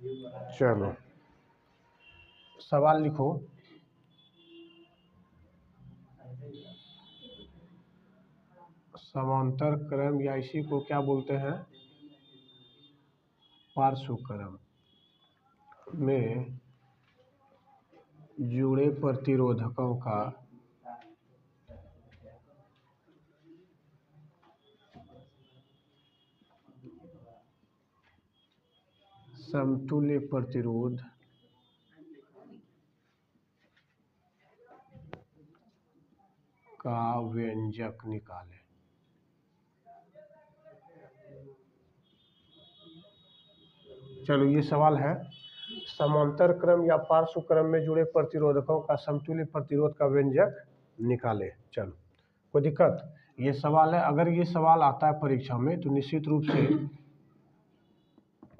चलो सवाल लिखो। समांतर क्रम या इसी को क्या बोलते हैं, पार्श्व क्रम में जुड़े प्रतिरोधकों का समतुल्य प्रतिरोध का व्यंजक निकालें। चलो ये सवाल है, समांतर क्रम या पार्श्व क्रम में जुड़े प्रतिरोधकों का समतुल्य प्रतिरोध का व्यंजक निकालें। चलो कोई दिक्कत, ये सवाल है। अगर ये सवाल आता है परीक्षा में तो निश्चित रूप से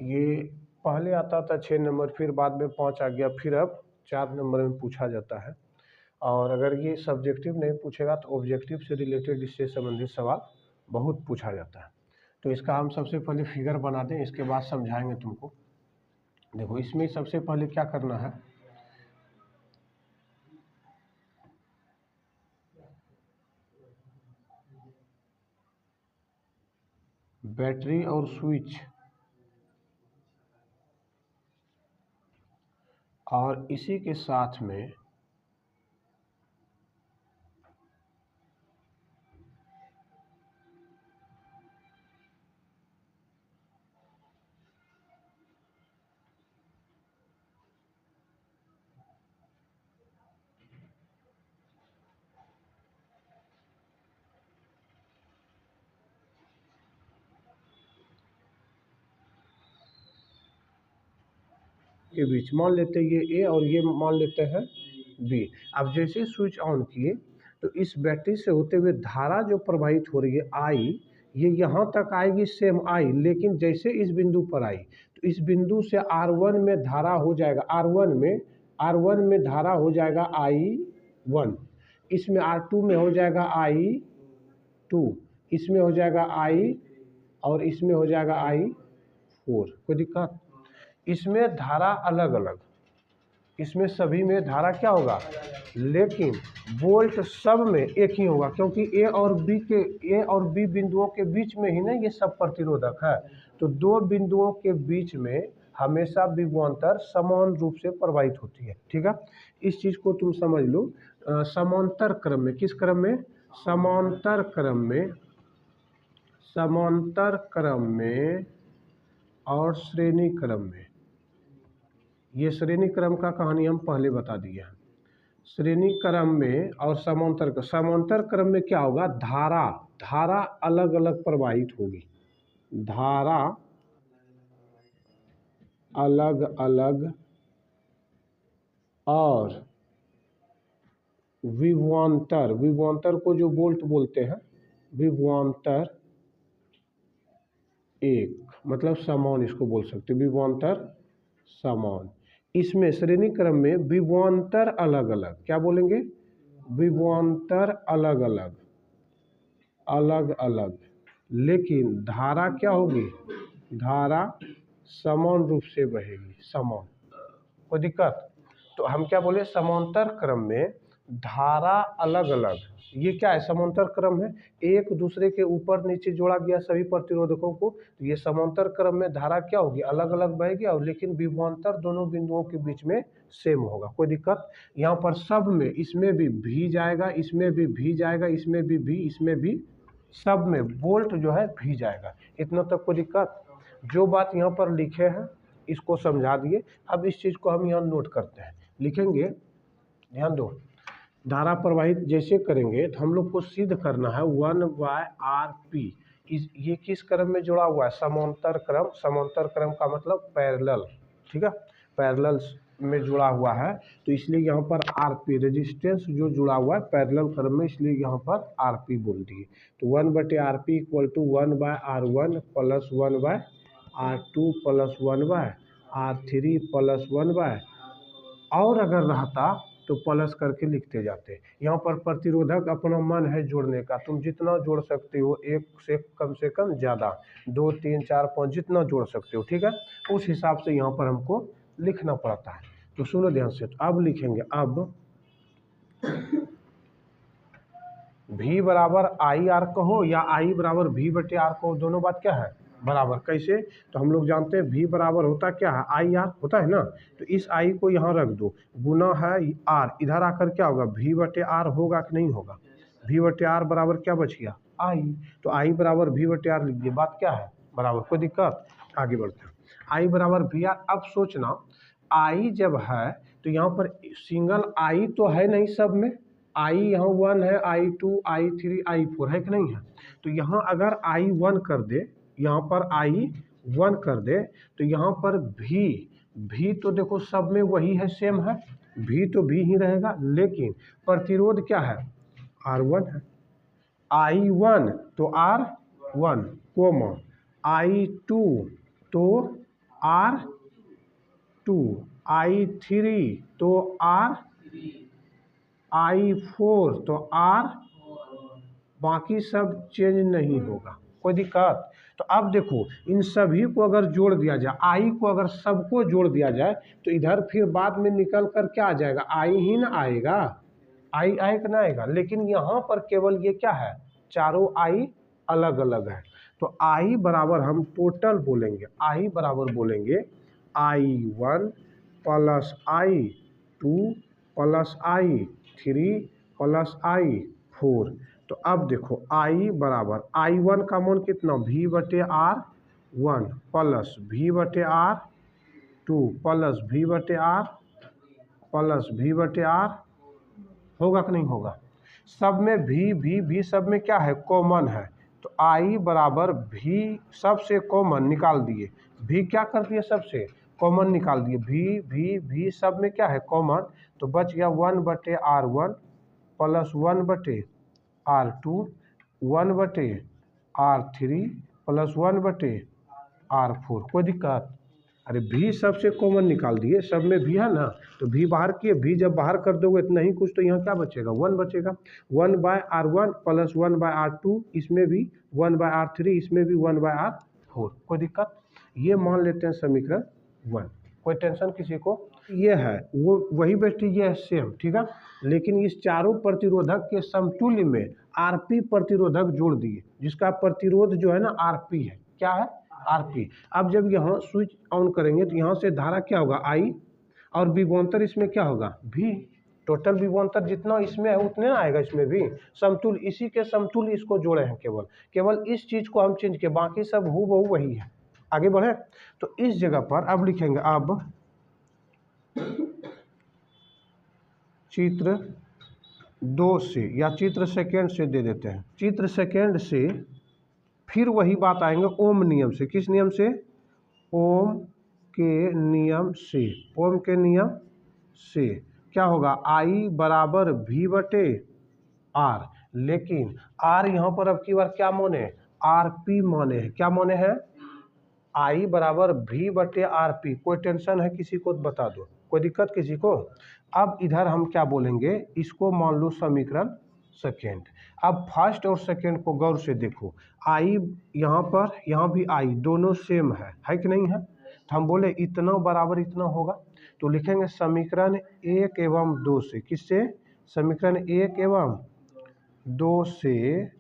ये पहले आता था 6 नंबर, फिर बाद में 5 आ गया, फिर अब 4 नंबर में पूछा जाता है। और अगर ये सब्जेक्टिव नहीं पूछेगा तो ऑब्जेक्टिव से रिलेटेड, इससे संबंधित सवाल बहुत पूछा जाता है। तो इसका हम सबसे पहले फिगर बना दें, इसके बाद समझाएंगे तुमको। देखो इसमें सबसे पहले क्या करना है, बैटरी और स्विच और इसी के साथ में के बीच मान लेते हैं ये ए और ये मान लेते हैं बी। अब जैसे स्विच ऑन किए तो इस बैटरी से होते हुए धारा जो प्रवाहित हो रही है आई, ये यहाँ तक आएगी सेम आई, लेकिन जैसे इस बिंदु पर आई तो इस बिंदु से R1 में धारा हो जाएगा, R1 में धारा हो जाएगा I1, इसमें R2 में हो जाएगा I2, इसमें हो जाएगा I और इसमें हो जाएगा I4। कोई दिक्कत, इसमें धारा अलग अलग, इसमें सभी में धारा क्या होगा, लेकिन वोल्ट सब में एक ही होगा, क्योंकि ए और बी बिंदुओं के बीच में ही ना ये सब प्रतिरोधक है। तो दो बिंदुओं के बीच में हमेशा विभवांतर समान रूप से प्रवाहित होती है। ठीक है, इस चीज को तुम समझ लो। समांतर क्रम में, किस क्रम में, समांतर क्रम में और श्रेणी क्रम में। ये श्रेणी क्रम का कहानी हम पहले बता दिए हैं। श्रेणी क्रम में और समांतर क्रम में क्या होगा, धारा अलग अलग प्रवाहित होगी, धारा अलग अलग और विभवांतर को जो वोल्ट बोलते हैं, विभवांतर एक, मतलब समान इसको बोल सकते, विभवांतर समान। इसमें श्रेणी क्रम में विभवांतर अलग अलग, क्या बोलेंगे, विभवांतर अलग अलग, लेकिन धारा क्या होगी, धारा समान रूप से बहेगी, समान। कोई दिक्कत, तो हम क्या बोले, समांतर क्रम में धारा अलग अलग, ये क्या है, समांतर क्रम है, एक दूसरे के ऊपर नीचे जोड़ा गया सभी प्रतिरोधकों को। तो ये समांतर क्रम में धारा क्या होगी, अलग अलग बहेगी, और लेकिन विभवांतर दोनों बिंदुओं के बीच में सेम होगा। कोई दिक्कत, यहाँ पर सब में, इसमें भी जाएगा, इसमें भी जाएगा, इसमें भी, इसमें भी, सब में वोल्ट जो है भी जाएगा। इतना तक कोई दिक्कत। जो बात यहाँ पर लिखे हैं इसको समझा दिए। अब इस चीज को हम यहाँ नोट करते हैं, लिखेंगे, ध्यान दो। धारा प्रवाहित जैसे करेंगे तो हम लोग को सिद्ध करना है 1/RP। ये किस क्रम में जुड़ा हुआ है, समांतर क्रम। समांतर क्रम का मतलब पैरेलल, ठीक है, पैरेलल में जुड़ा हुआ है, तो इसलिए यहाँ पर RP रेजिस्टेंस जो जुड़ा हुआ है पैरेलल क्रम में, इसलिए यहाँ पर RP बोल दिए। तो 1/RP equal to 1/R1 plus 1/R2 plus 1/R3 plus 1/, और अगर रहता तो प्लस करके लिखते जाते हैं। यहाँ पर प्रतिरोधक अपना मन है जोड़ने का, तुम जितना जोड़ सकते हो, एक से कम ज़्यादा 2 3 4 5 जितना जोड़ सकते हो, ठीक है। उस हिसाब से यहाँ पर हमको लिखना पड़ता है। तो सुनो ध्यान से, तो अब लिखेंगे, अब V बराबर आई आर कहो या I बराबर V बटे आर कहो, दोनों बात क्या है बराबर। कैसे, तो हम लोग जानते हैं V बराबर होता क्या है, आई आर होता है ना। तो इस I को यहाँ रख दो, गुना है R, इधर आकर क्या होगा V बटे आर होगा कि नहीं होगा। V बटे आर बराबर क्या बच गया I, तो I बराबर V बटे आर लिख दिए, बात क्या है बराबर। कोई दिक्कत, आगे बढ़ते हैं। I बराबर V आर। अब सोचना I जब है तो यहाँ पर सिंगल I तो है नहीं सब में, I यहाँ 1 है, I2 I3 I4 है कि नहीं है। तो यहाँ अगर I 1 कर दे, यहाँ पर I 1 कर दे, तो यहाँ पर V तो देखो सब में वही है, सेम है, V तो V ही रहेगा, लेकिन प्रतिरोध क्या है R1 है। I1 तो R1 कोमा I2 तो R2 I3 तो I4 तो R, बाकी सब चेंज नहीं होगा, कोई दिक्कत। तो अब देखो इन सभी को अगर जोड़ दिया जाए, I को अगर सबको जोड़ दिया जाए तो इधर फिर बाद में निकल कर क्या आ जाएगा, I ही ना आएगा, I आएगा ना आएगा। लेकिन यहाँ पर केवल ये क्या है, चारों I अलग अलग है। तो I बराबर हम टोटल बोलेंगे, I बराबर बोलेंगे I1 plus I2 plus I3 plus I4। तो अब देखो I बराबर I1 का मान कितना, V बटे R1 प्लस V बटे R2 प्लस V बटे R प्लस V बटे R, होगा कि नहीं होगा। सब में V सब में क्या है, कॉमन है। तो I बराबर V सबसे कॉमन निकाल दिए, V क्या कर दिए सबसे कॉमन निकाल दिए, V सब में क्या है कॉमन, तो बच गया 1 बटे R1 प्लस 1 बटे R2 1 बटे R3 प्लस 1 बटे R4। कोई दिक्कत, अरे V सबसे कॉमन निकाल दिए, सब में V है ना, तो V बाहर किए, V जब बाहर कर दोगे इतना ही कुछ, तो यहाँ क्या बचेगा 1 बचेगा। 1 by R1 plus 1 by R2, इसमें भी 1 बाय R3, इसमें भी 1 बाय R4। कोई दिक्कत, ये मान लेते हैं समीकरण 1, कोई टेंशन किसी को। ये है वो वही बेटी, ये है सेम, ठीक है। लेकिन इस चारों प्रतिरोधक के समतुल्य में आरपी प्रतिरोधक जोड़ दिए, जिसका प्रतिरोध जो है ना आरपी है, क्या है आरपी। अब जब यहाँ स्विच ऑन करेंगे तो यहाँ से धारा क्या होगा I, और विभवांतर इसमें क्या होगा V। टोटल विभवांतर जितना इसमें है उतने ना आएगा इसमें भी, समतुल्य, इसी के समतुल्य इसको जोड़े हैं, केवल इस चीज को हम चेंज किए, बाकी सब हूबहू वही है। आगे बढ़े, तो इस जगह पर अब लिखेंगे, अब चित्र 2 से या चित्र सेकेंड से दे देते हैं, चित्र सेकेंड से फिर वही बात आएंगे ओम नियम से। किस नियम से, ओम के नियम से। ओम के नियम से क्या होगा, I बराबर V बटे R, लेकिन R यहाँ पर अब की बार क्या माने, RP माने हैं, क्या माने हैं, I बराबर V बटे RP। कोई टेंशन है किसी को तो बता दो, कोई दिक्कत किसी को। अब इधर हम क्या बोलेंगे, इसको मान लो समीकरण सेकेंड। अब फर्स्ट और सेकेंड को गौर से देखो, I यहाँ पर, यहाँ भी I, दोनों सेम है कि नहीं है। तो हम बोले इतना बराबर इतना होगा, तो लिखेंगे समीकरण 1 एवं 2 से। किससे, समीकरण 1 एवं 2 से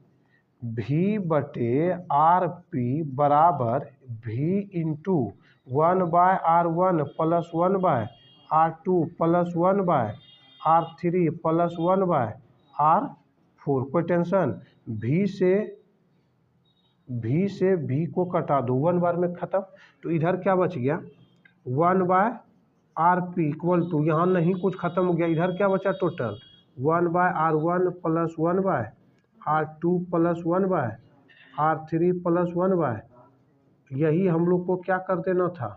V बटे RP बराबर V into 1 by R1 plus 1 by R2 plus 1 by R3 plus 1 by R4। कोई टेंशन, V से V को कटा दो, 1 बार में खत्म। तो इधर क्या बच गया, 1 बाय RP इक्वल टू, यहाँ नहीं कुछ खत्म हो गया, इधर क्या बचा total 1 by R1 plus 1 by R2 plus 1 by R3 plus 1 by, यही हम लोग को क्या कर देना था,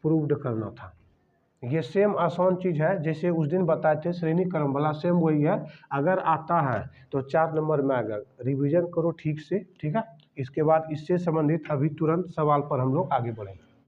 प्रूव्ड करना था। ये सेम आसान चीज़ है जैसे उस दिन बताए थे श्रेणी क्रम वाला, सेम वही है। अगर आता है तो 4 नंबर में आएगा, रिवीजन करो ठीक से, ठीक है। इसके बाद इससे संबंधित अभी तुरंत सवाल पर हम लोग आगे बढ़ेंगे।